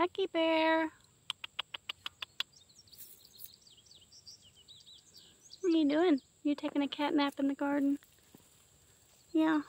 Tucky Bear. What are you doing? You taking a cat nap in the garden? Yeah.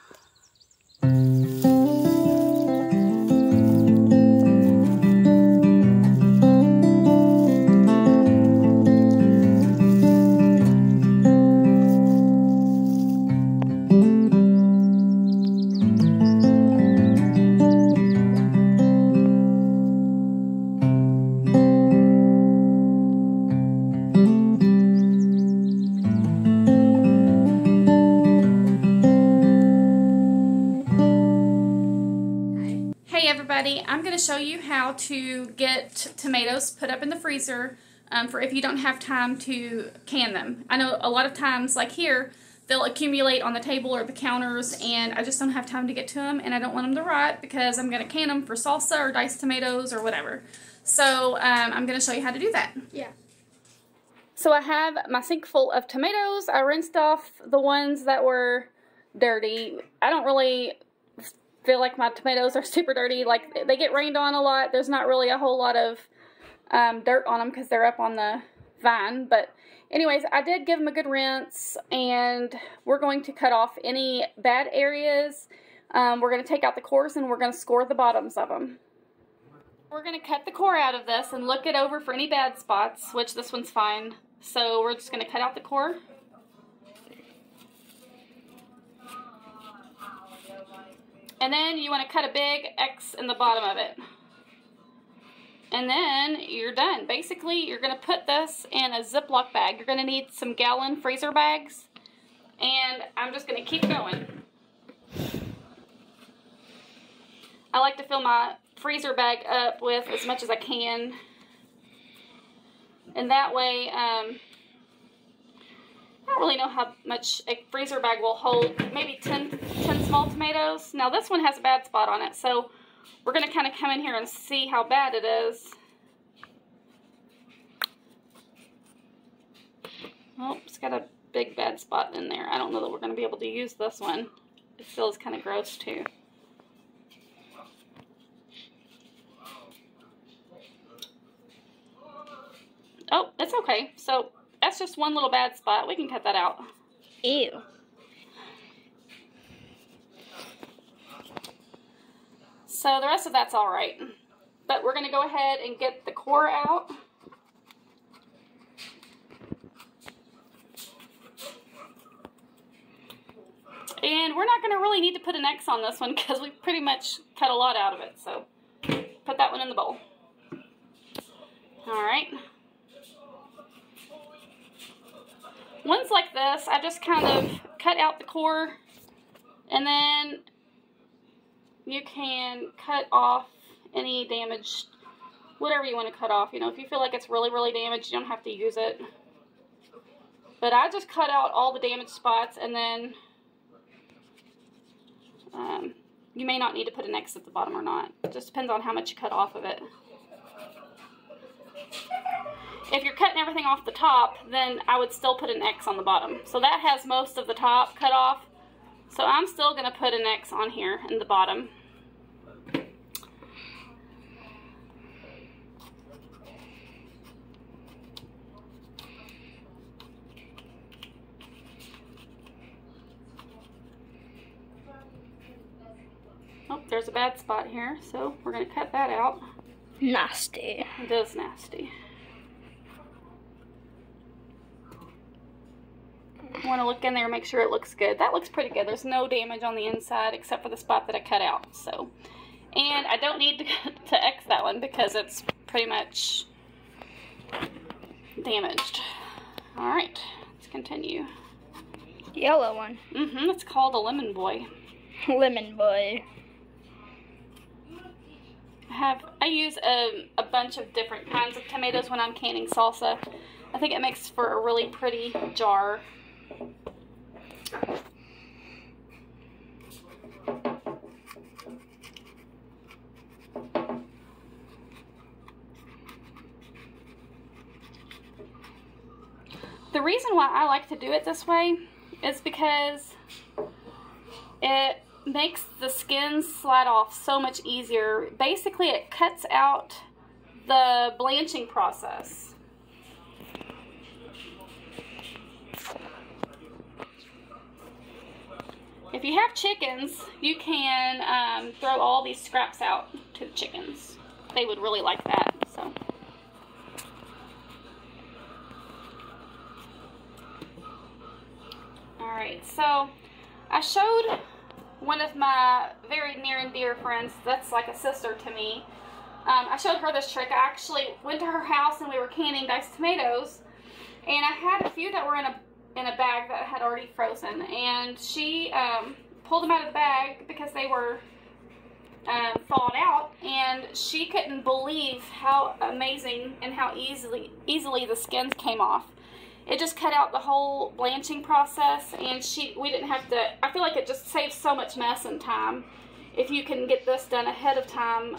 I'm going to show you how to get tomatoes put up in the freezer for if you don't have time to can them. I know a lot of times, like here, they'll accumulate on the table or the counters, and I just don't have time to get to them, and I don't want them to rot because I'm going to can them for salsa or diced tomatoes or whatever. So I'm going to show you how to do that. Yeah. So I have my sink full of tomatoes. I rinsed off the ones that were dirty. I don't really feel like my tomatoes are super dirty. Like, they get rained on a lot. There's not really a whole lot of dirt on them because they're up on the vine. But anyways, I did give them a good rinse, and we're going to cut off any bad areas. We're going to take out the cores, and we're going to score the bottoms of them. We're going to cut the core out of this and look it over for any bad spots, which this one's fine. So we're just going to cut out the core. And then you want to cut a big X in the bottom of it. And then you're done. Basically, you're going to put this in a Ziploc bag. You're going to need some gallon freezer bags. And I'm just going to keep going. I like to fill my freezer bag up with as much as I can. And that way, I don't really know how much a freezer bag will hold. Maybe 10 small tomatoes. Now this one has a bad spot on it, so we're going to kind of come in here and see how bad it is. Oh, it's got a big bad spot in there. I don't know that we're going to be able to use this one. It feels kind of gross too. Oh, it's okay. So that's just one little bad spot. We can cut that out. Ew. So the rest of that's all right. But we're going to go ahead and get the core out. And we're not going to really need to put an X on this one because we pretty much cut a lot out of it. So put that one in the bowl. All right. Ones like this, I just kind of cut out the core, and then you can cut off any damaged, whatever you want to cut off. You know, if you feel like it's really, really damaged, you don't have to use it. But I just cut out all the damaged spots, and then you may not need to put an X at the bottom or not. It just depends on how much you cut off of it. If you're cutting everything off the top, then I would still put an X on the bottom. So that has most of the top cut off. So I'm still going to put an X on here in the bottom. Oh, there's a bad spot here, so we're going to cut that out. Nasty. It is nasty. I want to look in there and make sure it looks good. That looks pretty good. There's no damage on the inside except for the spot that I cut out. So, and I don't need to X that one because it's pretty much damaged. All right, let's continue. Yellow one. It's called a lemon boy. Lemon boy. I use a bunch of different kinds of tomatoes when I'm canning salsa. I think it makes for a really pretty jar. The reason why I like to do it this way is because it makes the skin slide off so much easier. Basically, it cuts out the blanching process. If you have chickens, you can throw all these scraps out to the chickens. They would really like that. So. Alright, so I showed one of my very near and dear friends, that's like a sister to me. I showed her this trick. I actually went to her house and we were canning diced tomatoes, and I had a few that were in a bag that had already frozen, and she pulled them out of the bag because they were thawed out, and she couldn't believe how amazing and how easily the skins came off. It just cut out the whole blanching process, and we didn't have to. I feel like it just saves so much mess and time. If you can get this done ahead of time,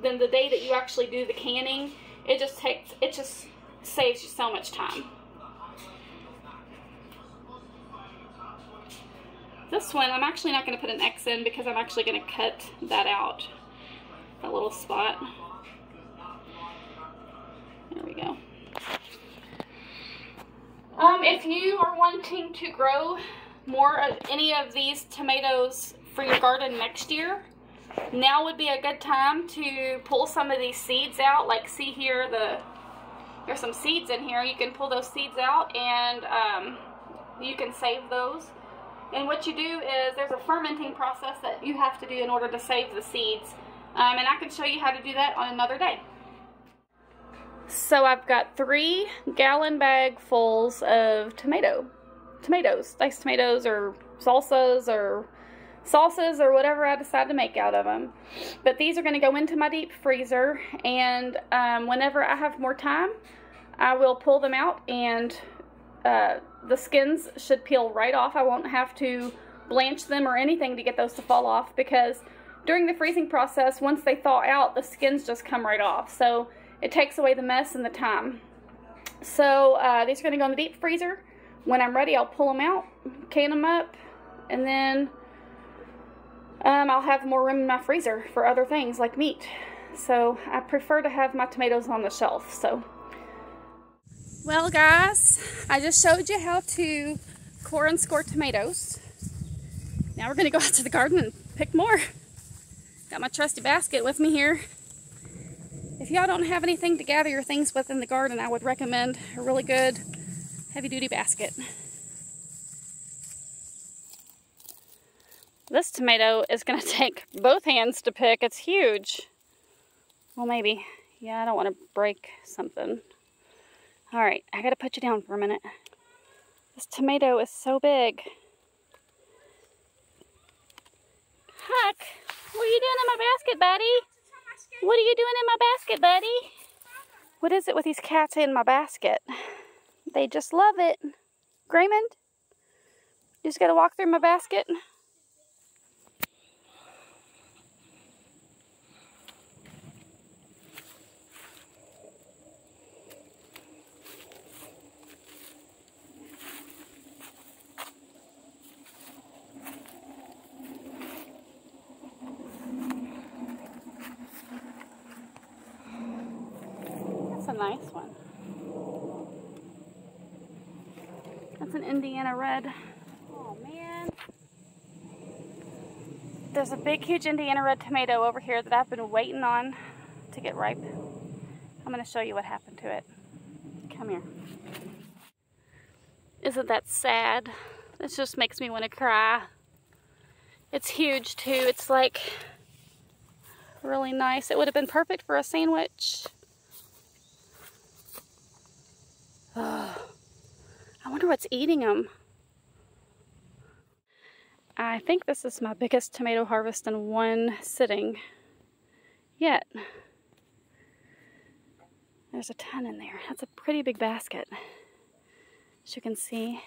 then the day that you actually do the canning, it just saves you so much time. This one, I'm actually not going to put an X in because I'm actually going to cut that out, that little spot. There we go. If you are wanting to grow more of any of these tomatoes for your garden next year, now would be a good time to pull some of these seeds out. Like, see here, there's some seeds in here. You can pull those seeds out, and you can save those. And what you do is there's a fermenting process that you have to do in order to save the seeds. And I can show you how to do that on another day. So I've got 3 gallon bagfuls of tomatoes, diced tomatoes or salsas or whatever I decide to make out of them. But these are going to go into my deep freezer, and whenever I have more time, I will pull them out, and the skins should peel right off. I won't have to blanch them or anything to get those to fall off, because during the freezing process, once they thaw out, the skins just come right off. So it takes away the mess and the time. So these are going to go in the deep freezer. When I'm ready, I'll pull them out, can them up, and then I'll have more room in my freezer for other things like meat. So I prefer to have my tomatoes on the shelf. So, well guys, I just showed you how to core and score tomatoes. Now we're going to go out to the garden and pick more. Got my trusty basket with me here. If y'all don't have anything to gather your things with in the garden, I would recommend a really good heavy-duty basket. This tomato is going to take both hands to pick. It's huge. Well, maybe. Yeah, I don't want to break something. Alright, I got to put you down for a minute. This tomato is so big. Huck, what are you doing in my basket, buddy? What are you doing in my basket, buddy? What is it with these cats in my basket? They just love it. Graymond, you just gotta walk through my basket. That's a nice one. That's an Indiana red. Oh man. There's a big, huge Indiana red tomato over here that I've been waiting on to get ripe. I'm going to show you what happened to it. Come here. Isn't that sad? This just makes me want to cry. It's huge too. It's like really nice. It would have been perfect for a sandwich. Oh, I wonder what's eating them. I think this is my biggest tomato harvest in one sitting yet. There's a ton in there. That's a pretty big basket, as you can see.